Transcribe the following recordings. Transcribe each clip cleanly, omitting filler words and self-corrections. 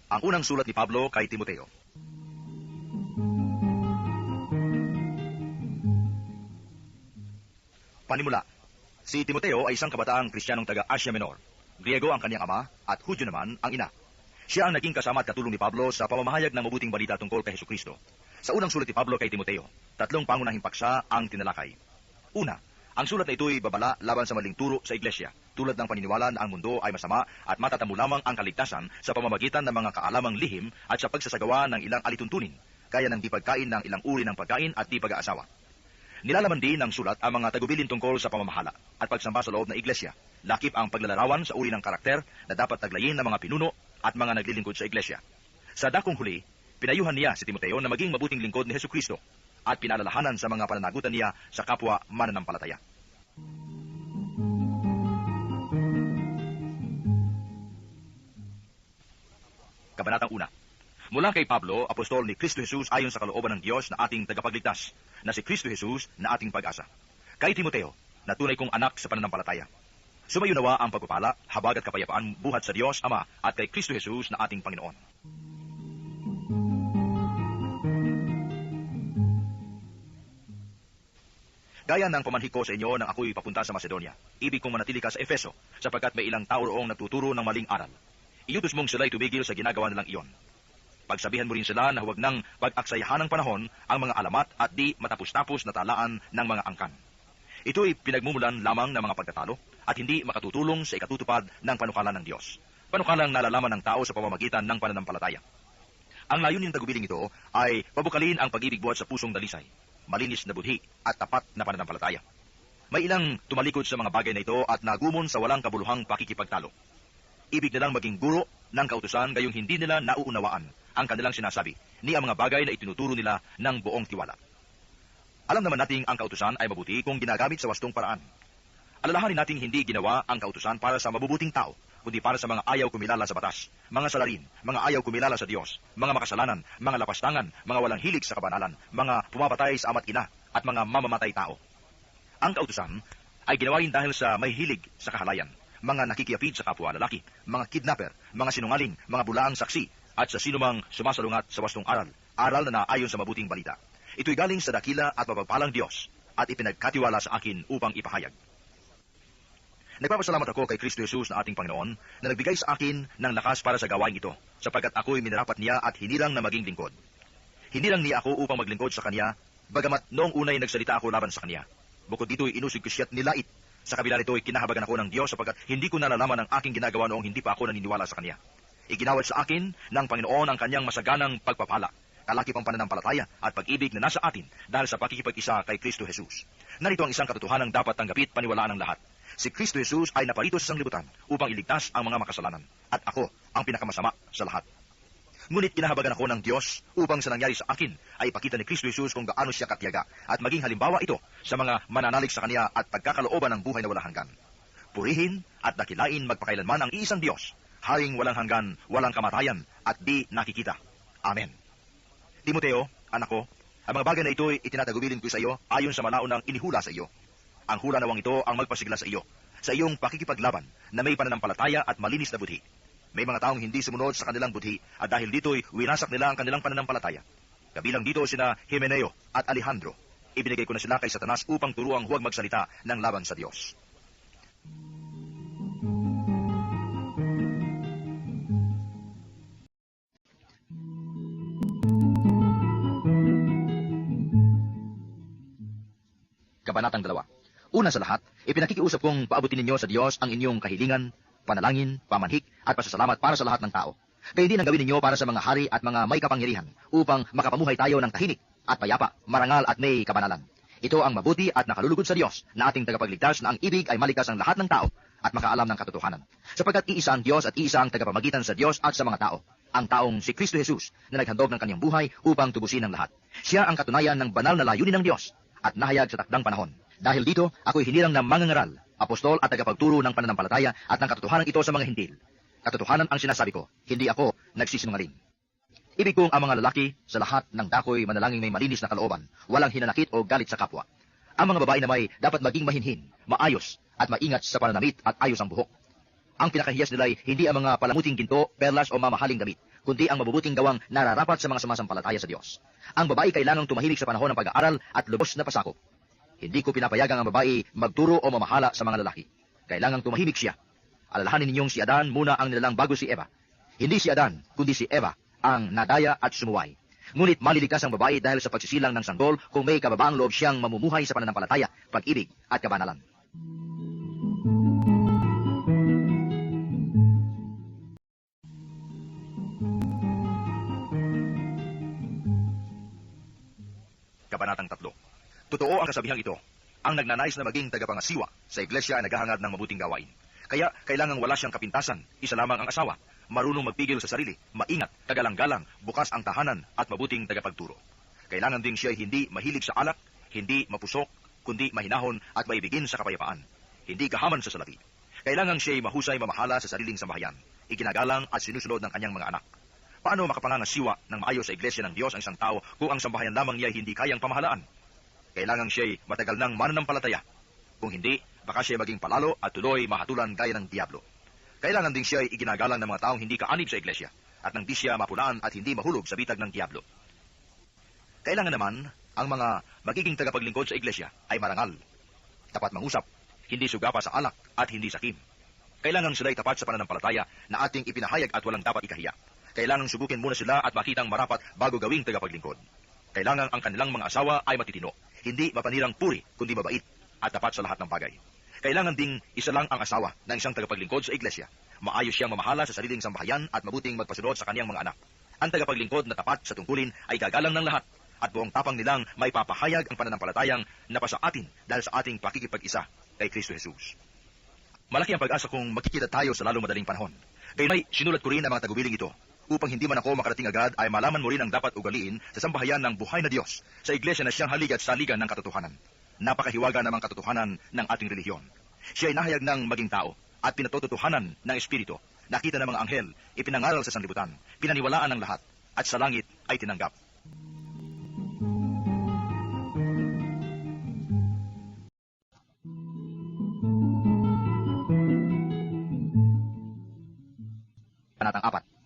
Ang unang sulat ni Pablo kay Timoteo. Panimula. Si Timoteo ay isang kabataang Kristiyanong taga Asia Menor. Griego ang kanyang ama at Hudyo naman ang ina. Siya ang naging kasama at katulong ni Pablo sa pamamahayag ng mabuting balita tungkol kay Hesukristo. Sa unang sulat ni Pablo kay Timoteo, 3 pangunahing paksa ang tinalakay. Una, ang sulat na ito'y babala laban sa maling turo sa iglesia, tulad ng paniniwala na ang mundo ay masama at matatamo lamang ang kaligtasan sa pamamagitan ng mga kaalamang lihim at sa pagsasagawa ng ilang alituntunin, kaya ng di pagkain ng ilang uri ng pagkain at di pag-aasawa. Nilalaman din ng sulat ang mga tagubilin tungkol sa pamamahala at pagsamba sa loob ng iglesia, lakip ang paglalarawan sa uri ng karakter na dapat taglayin ng mga pinuno at mga naglilingkod sa iglesia. Sa dakong huli, pinayuhan niya si Timoteo na maging mabuting lingkod ni Hesukristo at pinalalahanan sa mga pananagutan niya sa kapwa mananampalataya. Kabanatang 1. Mula kay Pablo, apostol ni Kristo Jesus ayon sa kalooban ng Diyos na ating tagapagligtas, na si Kristo Jesus na ating pag-asa. Kay Timoteo, na tunay kong anak sa pananampalataya. Sumayo nawa ang pagpapala, habag at kapayapaan buhat sa Diyos Ama at kay Kristo Jesus na ating Panginoon. Gaya ng pamanhik ko sa inyo nang ako'y papunta sa Macedonia, ibig kong manatili ka sa Efeso, sapagkat may ilang tao roong nagtuturo ng maling aral. Iutos mong sila'y tumigil sa ginagawa nilang iyon. Pagsabihan mo rin sila na huwag nang pag-aksayahan ng panahon ang mga alamat at di matapos-tapos na talaan ng mga angkan. Ito'y pinagmumulan lamang ng mga pagtatalo at hindi makatutulong sa ikatutupad ng panukalan ng Diyos. Panukalang nalalaman ng tao sa pamamagitan ng pananampalataya. Ang layunin ng tagubiling ito ay pabukalin ang pag-ibig buhat sa pusong dalisay, malinis na budhi at tapat na pananampalataya. May ilang tumalikod sa mga bagay na ito at nagumon sa walang kabuluhang pakikipagtalo. Ibig nilang maging guro ng kautusan gayong hindi nila nauunawaan ang kanilang sinasabi ni ang mga bagay na itinuturo nila ng buong tiwala. Alam naman nating ang kautusan ay mabuti kung ginagamit sa wastong paraan. Alalahanin nating hindi ginawa ang kautusan para sa mabubuting tao, kundi para sa mga ayaw kumilala sa batas, mga salarin, mga ayaw kumilala sa Diyos, mga makasalanan, mga lapastangan, mga walang hilig sa kabanalan, mga pumapatay sa ama't ina, at mga mamamatay tao. Ang kautusan ay ginawa rin dahil sa may hilig sa kahalayan, mga nakikiyapid sa kapwa lalaki, mga kidnapper, mga sinungaling, mga bulaang saksi, at sa sinumang sumasalungat sa wastong aral, aral na naayon sa mabuting balita. Ito'y galing sa dakila at mapagpalang Diyos at ipinagkatiwala sa akin upang ipahayag. Nagpapasalamat ako kay Kristo Jesus na ating Panginoon na nagbigay sa akin ng lakas para sa gawain ito, sapagkat ako'y minarapat niya at hinirang na maging lingkod. Hinirang niya ako upang maglingkod sa Kanya, bagamat noong unay nagsalita ako laban sa Kanya. Bukod dito'y inusig ko siya't nilait. Sa kabila nito'y kinahabagan ako ng Diyos sapagkat hindi ko nalalaman ang aking ginagawa noong hindi pa ako naniniwala sa Kanya. Iginawad sa akin ng Panginoon ang Kanyang masaganang pagpapala, kalakip ang pananampalataya at pag-ibig na nasa atin dahil sa pakikipag-isa kay Kristo Jesus. Narito ang isang katotohanang dapat tanggapit paniwalaan ng lahat. Si Kristo Jesus ay naparito sa sanglibutan upang iligtas ang mga makasalanan, at ako ang pinakamasama sa lahat. Ngunit kinahabagan ako ng Diyos upang sa nangyari sa akin ay ipakita ni Kristo Jesus kung gaano siya katiyaga at maging halimbawa ito sa mga mananalig sa Kanya at pagkakalooban ng buhay na walang hanggan. Purihin at dakilain magpakailanman ang iisang Diyos, Haring walang hanggan, walang kamatayan, at di nakikita. Amen. Timoteo, anak ko, ang mga bagay na ito'y itinatagubilin ko sa iyo ayon sa malaunang inihula sa iyo. Ang hula nawang ito ang magpasigla sa iyo, sa iyong pakikipaglaban na may pananampalataya at malinis na budhi. May mga taong hindi sumunod sa kanilang budhi at dahil dito'y winasak nila ang kanilang pananampalataya. Kabilang dito sina Himeneo at Alejandro. Ibinigay ko na sila kay Satanas upang turuang huwag magsalita ng laban sa Diyos. Kabanatang 2. Una sa lahat, ipinakikiusap kong paabutin ninyo sa Diyos ang inyong kahilingan, panalangin, pamanhik, at pasasalamat para sa lahat ng tao. Kayo din ang gawin ninyo para sa mga hari at mga may kapangyarihan, upang makapamuhay tayo ng tahimik at payapa, marangal at may kabanalan. Ito ang mabuti at nakalulugod sa Diyos na ating tagapagligtas na ang ibig ay malikas ang lahat ng tao at makaalam ng katotohanan. Sapagkat iisa ang Diyos at iisa ang tagapamagitan sa Diyos at sa mga tao, ang taong si Kristo Jesus na naghandog ng kanyang buhay upang tubusin ang lahat. Siya ang katunayan ng banal na layunin ng Diyos at nahayag sa takdang panahon. Dahil dito, ako'y hinirang ng mangangaral, apostol at tagapagturo ng pananampalataya at ng katotohanan ito sa mga Hintil. Katotohanan ang sinasabi ko, hindi ako nagsisinungaling. Ibig kong ang mga lalaki sa lahat ng dako'y manalangin may malinis na kalooban, walang hinanakit o galit sa kapwa. Ang mga babae na may dapat maging mahinhin, maayos, at maingat sa pananamit at ayos ang buhok. Ang pinakahiyas nila ay hindi ang mga palamuting ginto, perlas o mamahaling damit, kundi ang mabubuting gawang nararapat sa mga sumasampalataya sa Diyos. Ang babae kailangang tumahimik sa panahon ng pag-aaral at lubos na pasakop. Hindi ko pinapayagang ang babae magturo o mamahala sa mga lalaki. Kailangang tumahimik siya. Alalahanin ninyong si Adan muna ang nilalang bago si Eva. Hindi si Adan, kundi si Eva ang nadaya at sumuway. Ngunit malilikas ang babae dahil sa pagsisilang ng sanggol kung may kababaang loob siyang mamumuhay sa pananampalataya, pag-ibig at kabanalan. Kabanatang 3. Totoo ang kasabihang ito. Ang nagnanais na maging tagapangasiwa sa iglesia ay naghahangad ng mabuting gawain. Kaya kailangang wala siyang kapintasan, isa lamang ang asawa, marunong magpigil sa sarili, maingat, kagalang-galang, bukas ang tahanan at mabuting tagapagturo. Kailangan din siya ay hindi mahilig sa alak, hindi mapusok, kundi mahinahon at maibigin sa kapayapaan. Hindi kahaman sa salapi. Kailangan siya ay mahusay mamahala sa sariling sambahayan, iginagalang at sinusunod ng kanyang mga anak. Paano makapangangasiwa ng maayos sa iglesia ng Diyos ang isang tao kung ang sambahayan lamang niya ay hindi kayang pamahalaan? Kailangan siya ay matagal ng mananampalataya. Kung hindi, baka siya maging palalo at tuloy mahatulan gaya ng diablo. Kailangan din siya ay iginagalang ng mga taong hindi kaanib sa iglesia at nang di siya mapulaan at hindi mahulog sa bitag ng diablo. Kailangan naman ang mga magiging tagapaglingkod sa iglesia ay marangal, tapat mangusap, hindi sugapa sa alak at hindi sakim. Kailangan sila ay tapat sa pananampalataya na ating ipinahayag at walang dapat ikahiya. Kailangan subukin muna sila at makitang marapat bago gawing tagapaglingkod. Kailangan ang kanilang mga asawa ay matitino, hindi mapanirang puri, kundi mabait at tapat sa lahat ng bagay. Kailangan ding isa lang ang asawa ng isang tagapaglingkod sa iglesia. Maayos siyang mamahala sa sariling sambahayan at mabuting magpasunod sa kaniyang mga anak. Ang tagapaglingkod na tapat sa tungkulin ay gagalang ng lahat at buong tapang nilang may papahayag ang pananampalatayang napasa atin dahil sa ating pakikipag-isa kay Kristo Jesus. Malaki ang pag-asa kung makikita tayo sa lalong madaling panahon. Gayunay, sinulat ko rin ang mga tagubiling ito upang hindi man ako makarating agad ay malaman mo rin ang dapat ugaliin sa sambahayan ng buhay na Diyos sa iglesia na siyang haligat sa ligan ng katotohanan. Napakahiwaga namang katotohanan ng ating relihiyon. Siya ay nahayag ng maging tao at pinatototohanan ng Espiritu. Nakita ng mga anghel, ipinangaral sa sanlibutan, pinaniwalaan ng lahat, at sa langit ay tinanggap. Panatang 4.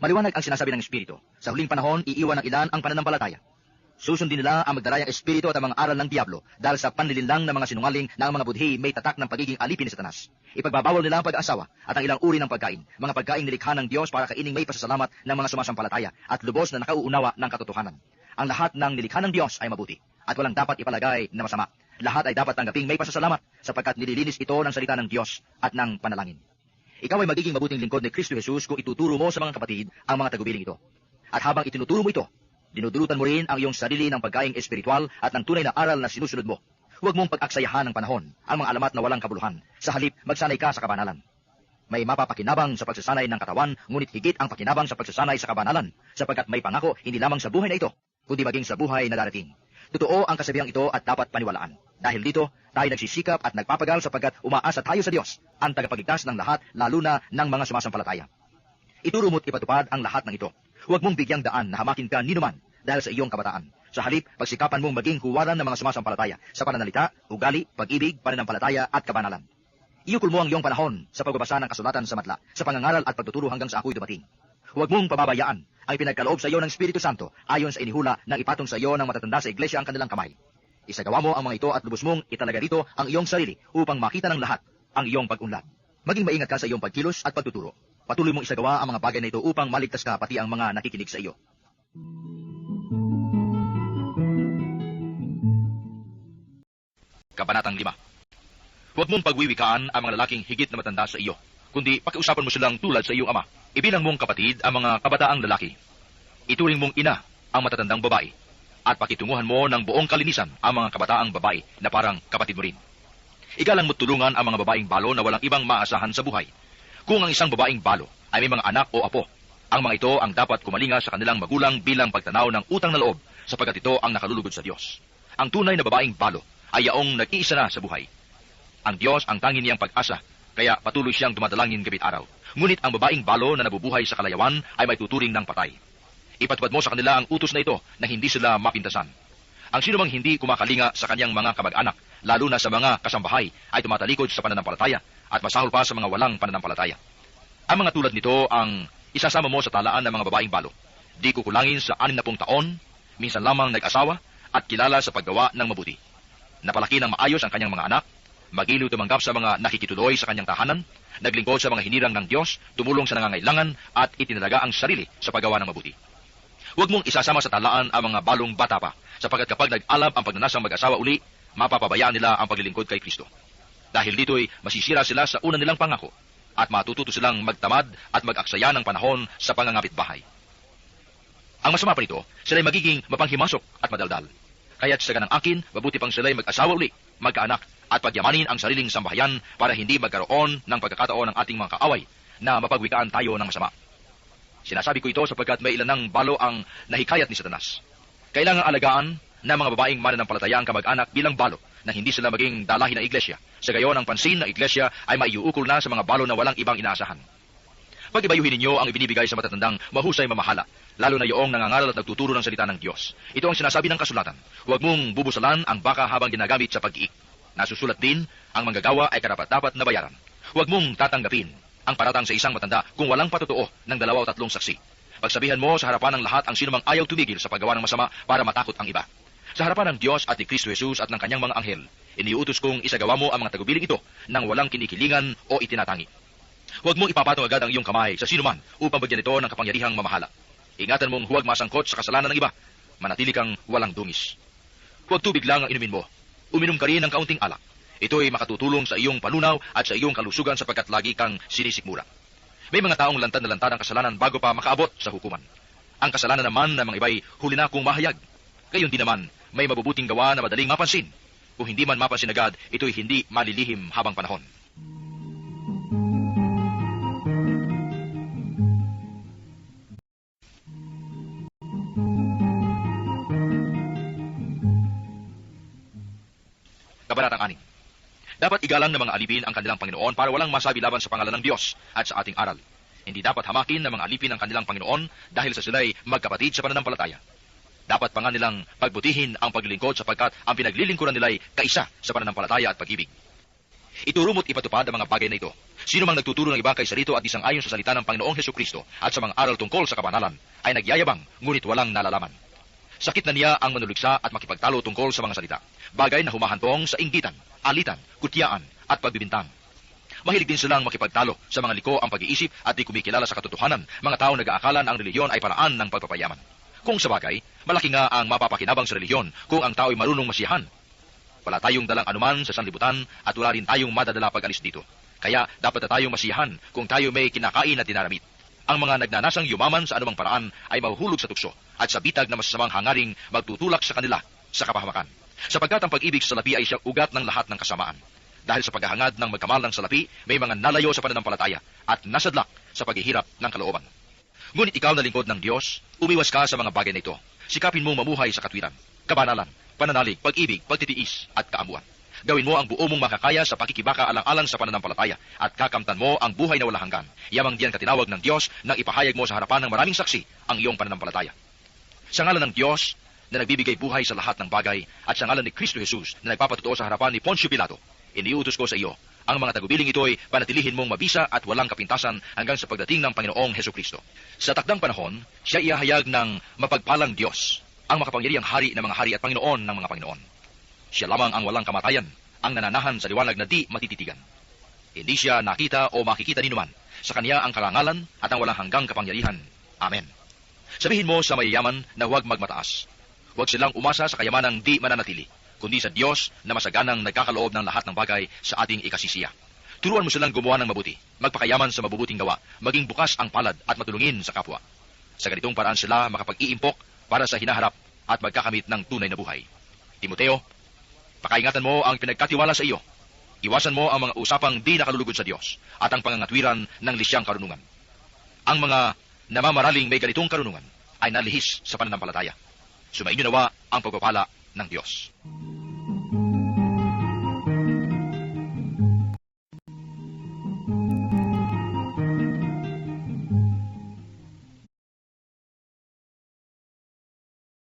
Maliwanag ang sinasabi ng Espiritu. Sa huling panahon, iiwan ng ilan ang pananampalataya. Susundin nila ang magdarayang espiritu at ang mga aral ng diablo dahil sa panlilinlang ng mga sinungaling na ang mga budhi may tatak ng pagiging alipin ni Satanas. Ipagbabawal nila ang pag-aasawa at ang ilang uri ng pagkain, mga pagkain nilikha ng Diyos para kaining may pasasalamat ng mga sumasampalataya at lubos na nakauunawa ng katotohanan. Ang lahat ng nilikha ng Diyos ay mabuti at walang dapat ipalagay na masama. Lahat ay dapat tanggaping may pasasalamat sapagkat nililinis ito ng salita ng Diyos at ng panalangin. Ikaw ay magiging mabuting lingkod ni Kristo Jesus kung ituturo mo sa mga kapatid ang mga tagubiling ito. At habang itinuturo mo ito, dinudulutan mo rin ang iyong sarili ng pagkaing espiritual at ng tunay na aral na sinusunod mo. Huwag mong pag-aksayahan ng panahon ang mga alamat na walang kabuluhan. Sa halip, magsanay ka sa kabanalan. May mapapakinabang sa pagsasanay ng katawan, ngunit higit ang pakinabang sa pagsasanay sa kabanalan, sapagkat may pangako hindi lamang sa buhay na ito, kundi maging sa buhay na darating. Totoo ang kasabihang ito at dapat paniwalaan. Dahil dito, tayo nagsisikap at nagpapagal sapagkat umaasa tayo sa Diyos, ang tagapagligtas ng lahat, lalo na ng mga sumasampalataya. Ituro mo't ipatupad ang lahat ng ito. Huwag mong bigyang daan na hamakin ka ninuman dahil sa iyong kabataan. Sa halip, pagsikapan mong maging huwaran ng mga sumasampalataya sa pananalita, ugali, pag-ibig, pananampalataya at kabanalan. Iukol mo ang iyong panahon sa pagbabasa ng kasulatan sa matla, sa pangangaral at pagtuturo hanggang sa ako'y dumating. Huwag mong pababayaan ang pinagkaloob sa iyo ng Espiritu Santo ayon sa inihula ng ipatong sa iyo ng matatanda sa iglesia ang kanilang kamay. Isagawa mo ang mga ito at lubos mong italaga dito ang iyong sarili upang makita ng lahat ang iyong pag-unlad. Maging maingat ka sa iyong pagkilos at pagtuturo. Patuloy mong isagawa ang mga bagay na ito upang maligtas ka pati ang mga nakikinig sa iyo. Kabanatang 5. Huwag mong pagwiwikaan ang mga lalaking higit na matanda sa iyo, kundi pakiusapan mo silang tulad sa iyong ama. Ibilang mong kapatid ang mga kabataang lalaki. Ituring mong ina ang matatandang babae, at pakitunguhan mo ng buong kalinisan ang mga kabataang babae na parang kapatid mo rin. Igalang mo't tulungan ang mga babaeng balo na walang ibang maasahan sa buhay. Kung ang isang babaeng balo ay may mga anak o apo, ang mga ito ang dapat kumalinga sa kanilang magulang bilang pagtanaw ng utang na loob sapagkat ito ang nakalulugod sa Diyos. Ang tunay na babaeng balo ay yaong nag-iisa na sa buhay. Ang Diyos ang tanging niyang pag-asa, kaya patuloy siyang dumadalangin gabit araw. Ngunit ang babaeng balo na nabubuhay sa kalayawan ay may tuturing ng patay. Ipatupad mo sa kanila ang utos na ito na hindi sila mapintasan. Ang sinumang hindi kumakalinga sa kanyang mga kamag-anak, lalo na sa mga kasambahay, ay tumatalikod sa pananampalataya at masahol pa sa mga walang pananampalataya. Ang mga tulad nito ang isasama mo sa talaan ng mga babaeng balo. Di kukulangin sa 60 taon, minsan lamang nag-asawa, at kilala sa paggawa ng mabuti. Napalaki ng maayos ang kanyang mga anak, magiliw tumanggap sa mga nakikituloy sa kanyang tahanan, naglingkod sa mga hinirang ng Diyos, tumulong sa nangangailangan, at itinalaga ang sarili sa paggawa ng mabuti. Huwag mong isasama sa talaan ang mga balong bata pa, sapagkat kapag nag-alab ang pagnanasang mag-asawa uli, mapapabayaan nila ang paglilingkod kay Kristo. Dahil dito'y masisira sila sa una nilang pangako, at matututo silang magtamad at mag-aksaya ng panahon sa pangangapit bahay. Ang masama pa nito, sila'y magiging mapanghimasok at madaldal. Kaya't sa ganang akin, mabuti pang sila'y mag-asawa uli, magkaanak, at pagyamanin ang sariling sambahayan para hindi magkaroon ng pagkakataon ng ating mga kaaway na mapagwikaan tayo ng masama. Sinasabi ko ito sapagkat may ilan ng balo ang nahikayat ni Satanas. Kailangang alagaan ng mga babaeng mananampalataya ang kamag-anak bilang balo na hindi sila maging dalahin ng iglesia. Sa gayon, ang pansin ng iglesia ay maiuukol na sa mga balo na walang ibang inaasahan. Pag-ibayuhin ninyo ang ibinibigay sa matatandang mahusay mamahala, lalo na yoong nangangaral at nagtuturo ng salita ng Diyos. Ito ang sinasabi ng kasulatan. Huwag mong bubusalan ang baka habang ginagamit sa pag-iik. Nasusulat din, ang manggagawa ay karapat-dapat na bayaran. Huwag mong tatanggapin ang paratang sa isang matanda kung walang patotoo ng 2 o 3 saksi. Pagsabihan mo sa harapan ng lahat ang sinumang ayaw tumigil sa paggawa ng masama para matakot ang iba. Sa harapan ng Diyos at ni Kristo Jesus at ng kanyang mga anghel, iniutos kong isagawa mo ang mga tagubiling ito nang walang kinikilingan o itinatangi. Huwag mong ipapatong agad ang iyong kamay sa sinuman upang bagyan ito ng kapangyarihang mamahala. Ingatan mong huwag masangkot sa kasalanan ng iba. Manatili kang walang dungis. Huwag tubig lang ang inumin mo. Uminom ka rin ng kaunting alak. Ito'y makatutulong sa iyong panunaw at sa iyong kalusugan sapagkat lagi kang sinisikmura. May mga taong lantad na lantad ang kasalanan bago pa makaabot sa hukuman. Ang kasalanan naman ng mga iba'y huli na kung mahayag. Gayon din naman, may mabubuting gawa na madaling mapansin. Kung hindi man mapansin agad, ito'y hindi malilihim habang panahon. Kabanatang 6. Dapat igalang ng mga alipin ang kanilang Panginoon para walang masabi laban sa pangalan ng Diyos at sa ating aral. Hindi dapat hamakin ng mga alipin ang kanilang Panginoon dahil sa sila'y magkapatid sa pananampalataya. Dapat pa nga nilang pagbutihin ang paglilingkod sapagkat ang pinaglilingkuran nila'y kaisa sa pananampalataya at pag-ibig. Ituro mo't ipatupad ang mga bagay na ito. Sino mang nagtuturo ng iba kaysa rito at isang ayon sa salita ng Panginoong Hesukristo at sa mga aral tungkol sa kabanalan ay nagyayabang ngunit walang nalalaman. Sakit na niya ang manuliksa at makipagtalo tungkol sa mga salita. Bagay na humahantong sa inggitan, alitan, kutyaan at pagbibintang. Mahilig din silang makipagtalo sa mga liko ang pag-iisip at di kumikilala sa katotohanan, mga tao nag-aakala na ang relihiyon ay paraan ng pagpapayaman. Kung sa bagay, malaki nga ang mapapakinabang sa relihiyon kung ang tao ay marunong masiyahan. Wala tayong dalang anuman sa sanlibutan at wala rin tayong madadala pag-alis dito. Kaya dapat na tayong masiyahan kung tayo may kinakain at dinaramit. Ang mga nagnanasang yumaman sa anumang paraan ay mahuhulog sa tukso at sa bitag na masasamang hangaring magtutulak sa kanila sa kapahamakan. Sapagkat ang pag-ibig sa salapi ay siyang ugat ng lahat ng kasamaan. Dahil sa paghahangad ng magkamal ng salapi, may mga nalayo sa pananampalataya at nasadlak sa paghihirap ng kalooban. Ngunit ikaw na lingkod ng Diyos, umiwas ka sa mga bagay na ito. Sikapin mong mamuhay sa katwiran, kabanalan, pananalig, pag-ibig, pagtitiis at kaamuan. Gawin mo ang buo mong makakaya sa pakikibaka alang-alang sa pananampalataya at kakamtan mo ang buhay na walang hanggan. Yamang diyan katinawag ng Diyos nang ipahayag mo sa harapan ng maraming saksi ang iyong pananampalataya. Sa ngalan ng Diyos na nagbibigay buhay sa lahat ng bagay at sa ngalan ni Kristo Jesus na nagpapatotoo sa harapan ni Poncio Pilato, iniutos ko sa iyo, ang mga tagubiling ito'y panatilihin mong mabisa at walang kapintasan hanggang sa pagdating ng Panginoong Hesukristo. Sa takdang panahon, siya ihahayag ng mapagpalang Diyos, ang makapangyarihang hari ng mga hari at Panginoon ng mga Panginoon. Siya lamang ang walang kamatayan, ang nananahan sa liwanag na di matititigan. Hindi siya nakita o makikita ni numan. Sa kanya ang karangalan at ang walang hanggang kapangyarihan. Amen. Sabihin mo sa mayayaman na huwag magmataas. Huwag silang umasa sa kayamanang di mananatili, kundi sa Diyos na masaganang nagkakaloob ng lahat ng bagay sa ating ikasisiya. Turuan mo silang gumawa ng mabuti, magpakayaman sa mabubuting gawa, maging bukas ang palad at matulungin sa kapwa. Sa ganitong paraan sila makapag-iimpok para sa hinaharap at magkakamit ng tunay na buhay. Timoteo, pakaingatan mo ang pinagkatiwala sa iyo. Iwasan mo ang mga usapang di nakalulugod sa Diyos at ang pangangatwiran ng lisyang karunungan. Ang mga namamaraling may ganitong karunungan ay nalihis sa pananampalataya. Sumainyo nawa ang pagpapala ng Diyos.